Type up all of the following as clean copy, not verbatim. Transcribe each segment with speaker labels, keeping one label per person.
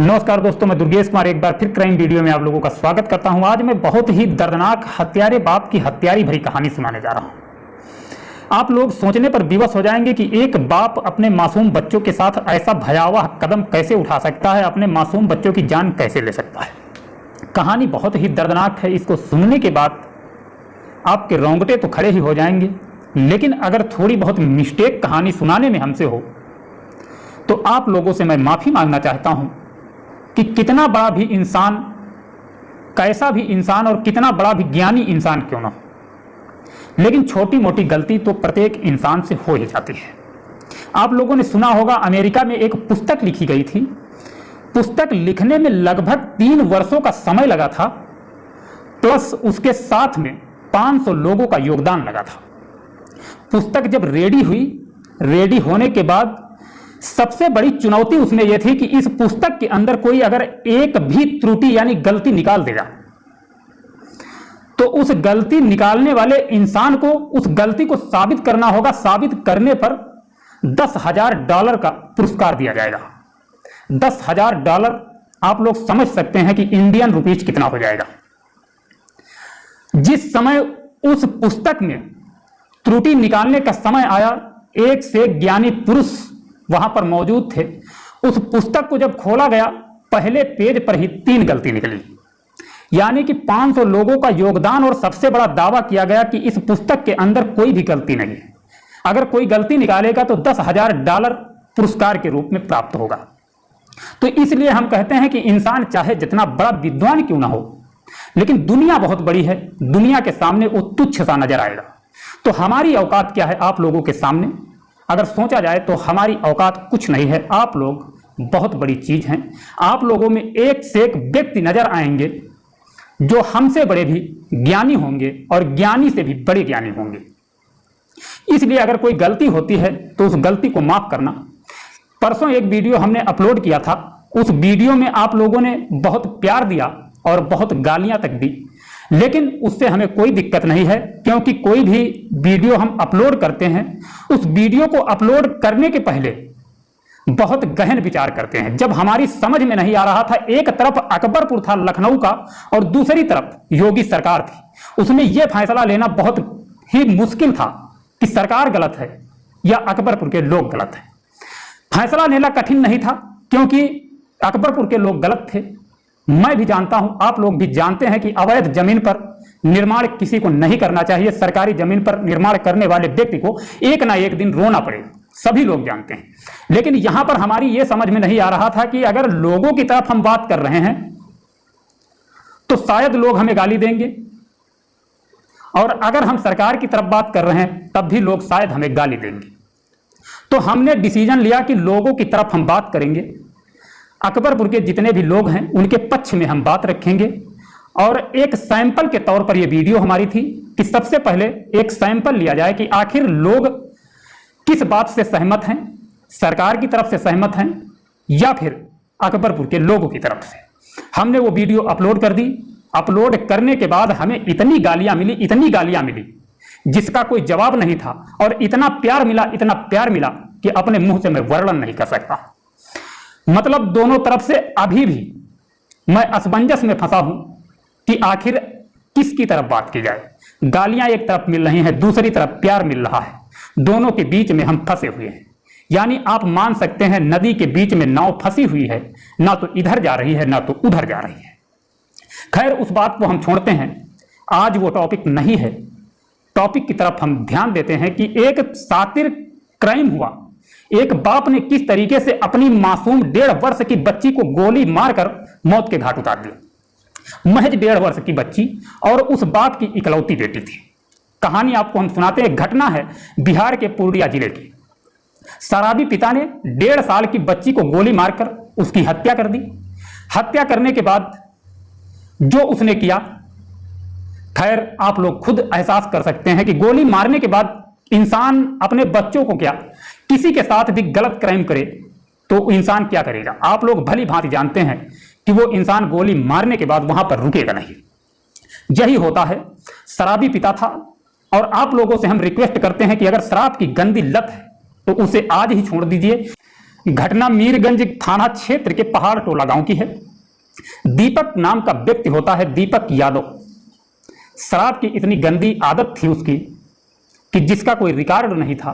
Speaker 1: नमस्कार दोस्तों, मैं दुर्गेश कुमार एक बार फिर क्राइम वीडियो में आप लोगों का स्वागत करता हूं। आज मैं बहुत ही दर्दनाक हत्यारे बाप की हत्यारी भरी कहानी सुनाने जा रहा हूं। आप लोग सोचने पर विवश हो जाएंगे कि एक बाप अपने मासूम बच्चों के साथ ऐसा भयावह कदम कैसे उठा सकता है, अपने मासूम बच्चों की जान कैसे ले सकता है। कहानी बहुत ही दर्दनाक है। इसको सुनने के बाद आपके रोंगटे तो खड़े ही हो जाएंगे, लेकिन अगर थोड़ी बहुत मिस्टेक कहानी सुनाने में हमसे हो तो आप लोगों से मैं माफी मांगना चाहता हूं कि कितना बड़ा भी इंसान, कैसा भी इंसान और कितना बड़ा भी ज्ञानी इंसान क्यों ना हो, लेकिन छोटी मोटी गलती तो प्रत्येक इंसान से हो ही जाती है। आप लोगों ने सुना होगा, अमेरिका में एक पुस्तक लिखी गई थी। पुस्तक लिखने में लगभग 3 वर्षों का समय लगा था, प्लस उसके साथ में 500 लोगों का योगदान लगा था। पुस्तक जब रेडी हुई, रेडी होने के बाद सबसे बड़ी चुनौती उसमें यह थी कि इस पुस्तक के अंदर कोई अगर एक भी त्रुटि यानी गलती निकाल देगा तो उस गलती निकालने वाले इंसान को उस गलती को साबित करना होगा। साबित करने पर $10,000 का पुरस्कार दिया जाएगा। $10,000 आप लोग समझ सकते हैं कि इंडियन रुपीज कितना हो जाएगा। जिस समय उस पुस्तक में त्रुटि निकालने का समय आया, एक से एक ज्ञानी पुरुष वहां पर मौजूद थे। उस पुस्तक को जब खोला गया, पहले पेज पर ही 3 गलती निकली, यानी कि 500 लोगों का योगदान, और सबसे बड़ा दावा किया गया कि इस पुस्तक के अंदर कोई भी गलती नहीं है। अगर कोई गलती निकालेगा तो $10,000 पुरस्कार के रूप में प्राप्त होगा। तो इसलिए हम कहते हैं कि इंसान चाहे जितना बड़ा विद्वान क्यों ना हो, लेकिन दुनिया बहुत बड़ी है, दुनिया के सामने वो तुच्छ सा नजर आएगा। तो हमारी औकात क्या है आप लोगों के सामने? अगर सोचा जाए तो हमारी औकात कुछ नहीं है। आप लोग बहुत बड़ी चीज हैं। आप लोगों में एक से एक व्यक्ति नजर आएंगे जो हमसे बड़े भी ज्ञानी होंगे और ज्ञानी से भी बड़े ज्ञानी होंगे। इसलिए अगर कोई गलती होती है तो उस गलती को माफ करना। परसों एक वीडियो हमने अपलोड किया था, उस वीडियो में आप लोगों ने बहुत प्यार दिया और बहुत गालियां तक दी, लेकिन उससे हमें कोई दिक्कत नहीं है, क्योंकि कोई भी वीडियो हम अपलोड करते हैं, उस वीडियो को अपलोड करने के पहले बहुत गहन विचार करते हैं। जब हमारी समझ में नहीं आ रहा था, एक तरफ अकबरपुर था लखनऊ का और दूसरी तरफ योगी सरकार थी, उसमें यह फैसला लेना बहुत ही मुश्किल था कि सरकार गलत है या अकबरपुर के लोग गलत हैं। फैसला लेना कठिन नहीं था, क्योंकि अकबरपुर के लोग गलत थे। मैं भी जानता हूं, आप लोग भी जानते हैं कि अवैध जमीन पर निर्माण किसी को नहीं करना चाहिए। सरकारी जमीन पर निर्माण करने वाले व्यक्ति को एक ना एक दिन रोना पड़ेगा, सभी लोग जानते हैं। लेकिन यहां पर हमारी यह समझ में नहीं आ रहा था कि अगर लोगों की तरफ हम बात कर रहे हैं तो शायद लोग हमें गाली देंगे, और अगर हम सरकार की तरफ बात कर रहे हैं तब भी लोग शायद हमें गाली देंगे। तो हमने डिसीजन लिया कि लोगों की तरफ हम बात करेंगे। अकबरपुर के जितने भी लोग हैं उनके पक्ष में हम बात रखेंगे, और एक सैंपल के तौर पर यह वीडियो हमारी थी कि सबसे पहले एक सैंपल लिया जाए कि आखिर लोग किस बात से सहमत हैं, सरकार की तरफ से सहमत हैं या फिर अकबरपुर के लोगों की तरफ से। हमने वो वीडियो अपलोड कर दी। अपलोड करने के बाद हमें इतनी गालियां मिली जिसका कोई जवाब नहीं था, और इतना प्यार मिला कि अपने मुंह से मैं वर्णन नहीं कर सकता। मतलब दोनों तरफ से अभी भी मैं असमंजस में फंसा हूं कि आखिर किसकी तरफ बात की जाए। गालियां एक तरफ मिल रही हैं, दूसरी तरफ प्यार मिल रहा है, दोनों के बीच में हम फंसे हुए हैं। यानी आप मान सकते हैं नदी के बीच में नाव फंसी हुई है, ना तो इधर जा रही है ना तो उधर जा रही है। खैर, उस बात को हम छोड़ते हैं, आज वो टॉपिक नहीं है। टॉपिक की तरफ हम ध्यान देते हैं कि एक शातिर क्राइम हुआ। एक बाप ने किस तरीके से अपनी मासूम 1.5 वर्ष की बच्ची को गोली मारकर मौत के घाट उतार दिया। महज 1.5 वर्ष की बच्ची और उस बाप की इकलौती बेटी थी। कहानी आपको हम सुनाते हैं। घटना है बिहार के पूर्णिया जिले की। शराबी पिता ने 1.5 साल की बच्ची को गोली मारकर उसकी हत्या कर दी। हत्या करने के बाद जो उसने किया, खैर आप लोग खुद एहसास कर सकते हैं कि गोली मारने के बाद इंसान अपने बच्चों को क्या, किसी के साथ भी गलत क्राइम करे तो इंसान क्या करेगा। आप लोग भली भांति जानते हैं कि वो इंसान गोली मारने के बाद वहां पर रुकेगा नहीं। यही होता है। शराबी पिता था, और आप लोगों से हम रिक्वेस्ट करते हैं कि अगर शराब की गंदी लत है तो उसे आज ही छोड़ दीजिए। घटना मीरगंज थाना क्षेत्र के पहाड़ टोला गांव की है। दीपक नाम का व्यक्ति होता है, दीपक यादव। शराब की इतनी गंदी आदत थी उसकी कि जिसका कोई रिकॉर्ड नहीं था।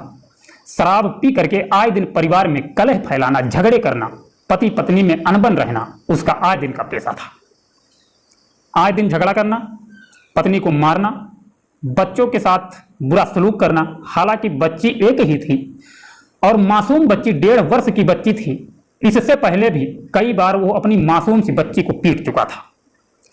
Speaker 1: शराब पी करके आए दिन परिवार में कलह फैलाना, झगड़े करना, पति पत्नी में अनबन रहना उसका आए दिन का पेशा था। आए दिन झगड़ा करना, पत्नी को मारना, बच्चों के साथ बुरा सलूक करना। हालांकि बच्ची एक ही थी और मासूम बच्ची 1.5 वर्ष की बच्ची थी। इससे पहले भी कई बार वो अपनी मासूम सी बच्ची को पीट चुका था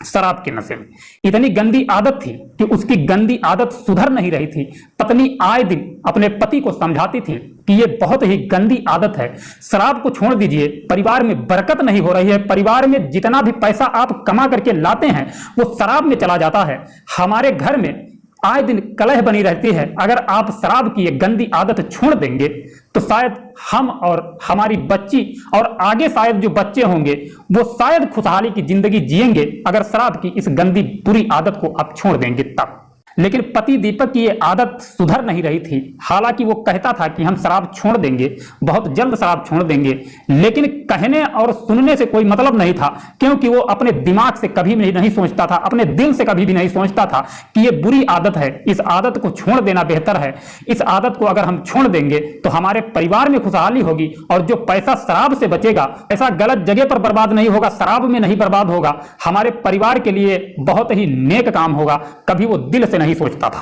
Speaker 1: शराब के नशे में। इतनी गंदी आदत थी कि उसकी गंदी आदत सुधर नहीं रही थी। पत्नी आए दिन अपने पति को समझाती थी कि ये बहुत ही गंदी आदत है, शराब को छोड़ दीजिए, परिवार में बरकत नहीं हो रही है, परिवार में जितना भी पैसा आप कमा करके लाते हैं वो शराब में चला जाता है, हमारे घर में आए दिन कलह बनी रहती है। अगर आप शराब की ये गंदी आदत छोड़ देंगे तो शायद हम और हमारी बच्ची और आगे शायद जो बच्चे होंगे वो शायद खुशहाली की जिंदगी जिएंगे, अगर शराब की इस गंदी बुरी आदत को आप छोड़ देंगे तब। लेकिन पति दीपक की ये आदत सुधर नहीं रही थी। हालांकि वो कहता था कि हम शराब छोड़ देंगे, बहुत जल्द शराब छोड़ देंगे, लेकिन कहने और सुनने से कोई मतलब नहीं था, क्योंकि वो अपने दिमाग से कभी भी नहीं सोचता था, अपने दिल से कभी भी नहीं सोचता था कि ये बुरी आदत है, इस आदत को छोड़ देना बेहतर है। इस आदत को अगर हम छोड़ देंगे तो हमारे परिवार में खुशहाली होगी और जो पैसा शराब से बचेगा, ऐसा गलत जगह पर बर्बाद नहीं होगा, शराब में नहीं बर्बाद होगा, हमारे परिवार के लिए बहुत ही नेक काम होगा। कभी वो दिल से नहीं सोचता था।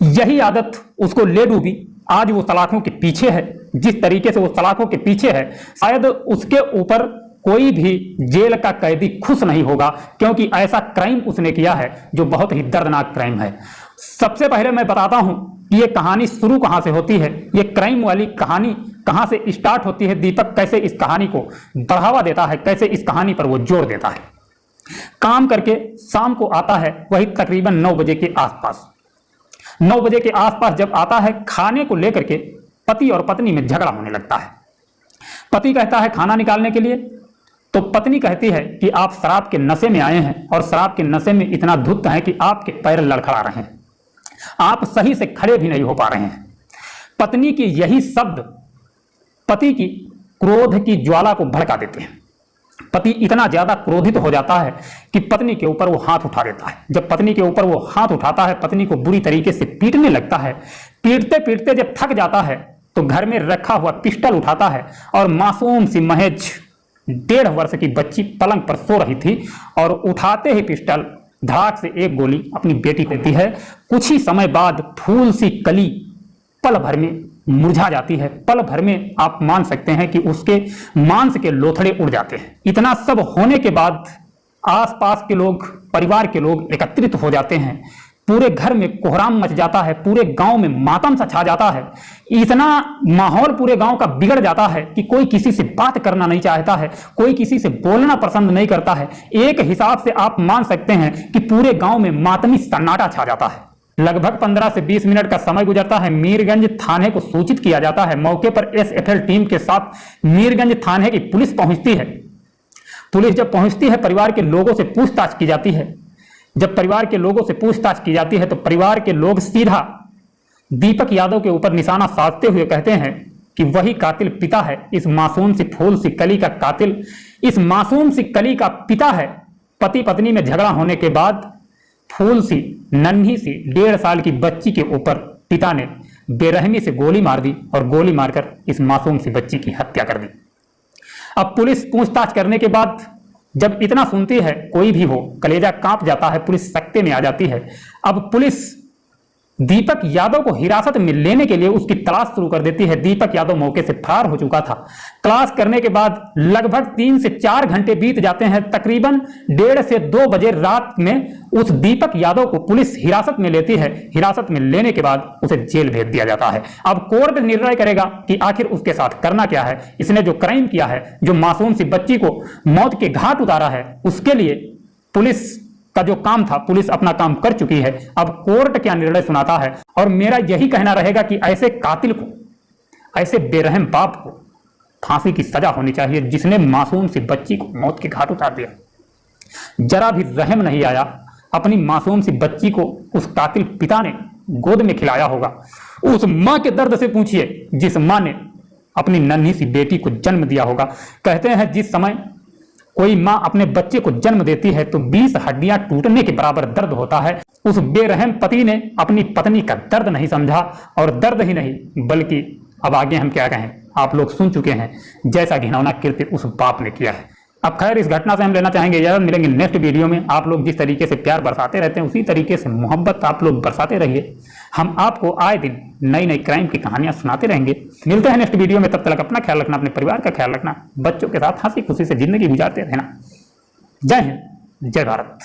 Speaker 1: यही आदत उसको ले डूबी। आज वो सलाखों के पीछे है। जिस तरीके से वो सलाखों के पीछे है, शायद उसके ऊपर कोई भी जेल का कैदी खुश नहीं होगा, क्योंकि ऐसा क्राइम उसने किया है जो बहुत ही दर्दनाक क्राइम है। सबसे पहले मैं बताता हूं कि ये कहानी शुरू कहां से होती है, ये क्राइम वाली कहानी कहां से स्टार्ट होती है, दीपक कैसे इस कहानी को बढ़ावा देता है, कैसे इस कहानी पर वो जोर देता है। काम करके शाम को आता है, वही तकरीबन 9 बजे के आसपास। 9 बजे के आसपास जब आता है, खाने को लेकर के पति और पत्नी में झगड़ा होने लगता है। पति कहता है खाना निकालने के लिए, तो पत्नी कहती है कि आप शराब के नशे में आए हैं और शराब के नशे में इतना धुत है कि आपके पैर लड़खड़ा रहे हैं, आप सही से खड़े भी नहीं हो पा रहे हैं। पत्नी की यही शब्द पति की क्रोध की ज्वाला को भड़का देते हैं। पति इतना ज्यादा क्रोधित हो जाता है कि पत्नी के ऊपर वो हाथ उठा देता है। जब पत्नी के ऊपर वो हाथ उठाता है, पत्नी को बुरी तरीके से पीटने लगता है। पीटते पीटते जब थक जाता है तो घर में रखा हुआ पिस्टल उठाता है और मासूम सी महज 1.5 वर्ष की बच्ची पलंग पर सो रही थी और उठाते ही पिस्टल धड़ाक से एक गोली अपनी बेटी को देती है। कुछ ही समय बाद फूल सी कली पल भर में मुरझा जाती है। पल भर में आप मान सकते हैं कि उसके मांस के लोथड़े उड़ जाते हैं। इतना सब होने के बाद आसपास के लोग, परिवार के लोग एकत्रित हो जाते हैं। पूरे घर में कोहराम मच जाता है, पूरे गांव में मातम सा छा जाता है। इतना माहौल पूरे गांव का बिगड़ जाता है कि कोई किसी से बात करना नहीं चाहता है, कोई किसी से बोलना पसंद नहीं करता है। एक हिसाब से आप मान सकते हैं कि पूरे गांव में मातमी सन्नाटा छा जाता है। लगभग 15 से 20 मिनट का समय गुजरता है। मीरगंज थाने को सूचित किया जाता है। मौके पर एसएफएल टीम के साथ मीरगंज थाने की पुलिस पहुंचती है। पुलिस जब पहुंचती है, परिवार के लोगों से पूछताछ की जाती है। जब परिवार के लोगों से पूछताछ की जाती है तो परिवार के लोग सीधा दीपक यादव के ऊपर निशाना साधते हुए कहते हैं कि वही कातिल पिता है, इस मासूम सी फूल सी कली का कातिल इस मासूम सी कली का पिता है। पति पत्नी में झगड़ा होने के बाद फूल सी नन्ही सी 1.5 साल की बच्ची के ऊपर पिता ने बेरहमी से गोली मार दी और गोली मारकर इस मासूम सी बच्ची की हत्या कर दी। अब पुलिस पूछताछ करने के बाद जब इतना सुनती है, कोई भी हो कलेजा कांप जाता है, पुलिस सख्ते में आ जाती है। अब पुलिस दीपक यादव को हिरासत में लेने के लिए उसकी तलाश शुरू कर देती है। दीपक यादव मौके से फरार हो चुका था। तलाश करने के बाद लगभग 3 से 4 घंटे बीत जाते हैं। तकरीबन 1:30 से 2 बजे रात में उस दीपक यादव को पुलिस हिरासत में लेती है। हिरासत में लेने के बाद उसे जेल भेज दिया जाता है। अब कोर्ट निर्णय करेगा कि आखिर उसके साथ करना क्या है। इसने जो क्राइम किया है, जो मासूम सी बच्ची को मौत के घाट उतारा है, उसके लिए पुलिस का जो काम था, पुलिस अपना काम कर चुकी है। अब कोर्ट क्या निर्णय सुनाता है। और मेरा यही कहना रहेगा कि ऐसे कातिल को, ऐसे बेरहम बाप को फांसी की सजा होनी चाहिए, जिसने मासूम सी बच्ची को मौत के घाट उतार दिया। जरा भी रहम नहीं आया। अपनी मासूम सी बच्ची को उस कातिल पिता ने गोद में खिलाया होगा। उस मां के दर्द से पूछिए जिस मां ने अपनी नन्ही सी बेटी को जन्म दिया होगा। कहते हैं जिस समय कोई माँ अपने बच्चे को जन्म देती है तो 20 हड्डियां टूटने के बराबर दर्द होता है। उस बेरहम पति ने अपनी पत्नी का दर्द नहीं समझा, और दर्द ही नहीं बल्कि अब आगे हम क्या कहें, आप लोग सुन चुके हैं जैसा घिनौना कृत्य उस बाप ने किया है। अब खैर इस घटना से हम लेना चाहेंगे इजाजत, मिलेंगे नेक्स्ट वीडियो में। आप लोग जिस तरीके से प्यार बरसाते रहते हैं उसी तरीके से मोहब्बत आप लोग बरसाते रहिए। हम आपको आए दिन नई नई क्राइम की कहानियां सुनाते रहेंगे। मिलते हैं नेक्स्ट वीडियो में, तब तक अपना ख्याल रखना, अपने परिवार का ख्याल रखना, बच्चों के साथ हंसी खुशी से जिंदगी गुजारते रहना। जय हिंद, जय भारत।